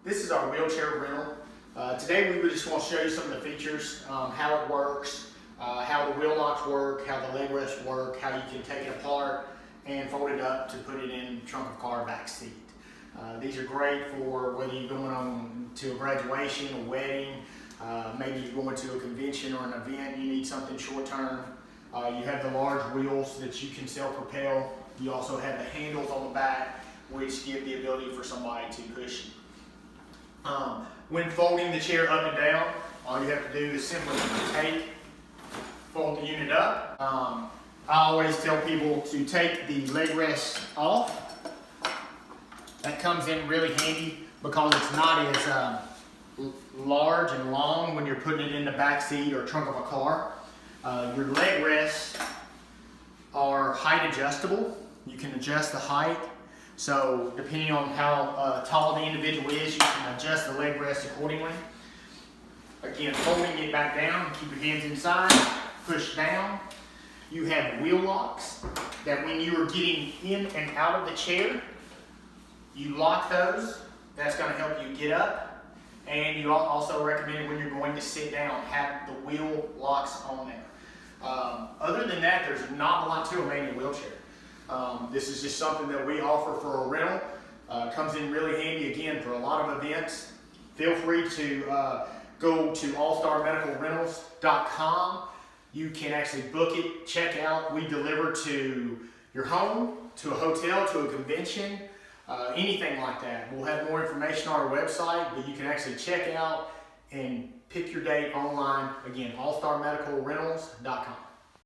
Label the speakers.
Speaker 1: This is our wheelchair rental. Today we just want to show you some of the features, how it works, how the wheel locks work, how the leg rests work, how you can take it apart and fold it up to put it in the trunk of car back seat. These are great for whether you're going on to a graduation, a wedding, maybe you're going to a convention or an event, you need something short term. You have the large wheels that you can self-propel. You also have the handles on the back, which give the ability for somebody to push. When folding the chair up and down, all you have to do is simply fold the unit up. I always tell people to take the leg rest off. That comes in really handy because it's not as large and long when you're putting it in the back seat or trunk of a car. Your leg rests are height adjustable. You can adjust the height. So depending on how tall the individual is, you can adjust the leg rest accordingly. Again, folding it back down, keep your hands inside, push down. You have wheel locks that when you are getting in and out of the chair, you lock those. That's going to help you get up. And you also recommend when you're going to sit down, have the wheel locks on there. Other than that, there's not a lot to a manual wheelchair. This is just something that we offer for a rental. Comes in really handy again for a lot of events. Feel free to go to allstarmedicalrentals.com. You can actually book it, check out. We deliver to your home, to a hotel, to a convention, anything like that. We'll have more information on our website, but you can actually check out and pick your date online. Again, allstarmedicalrentals.com.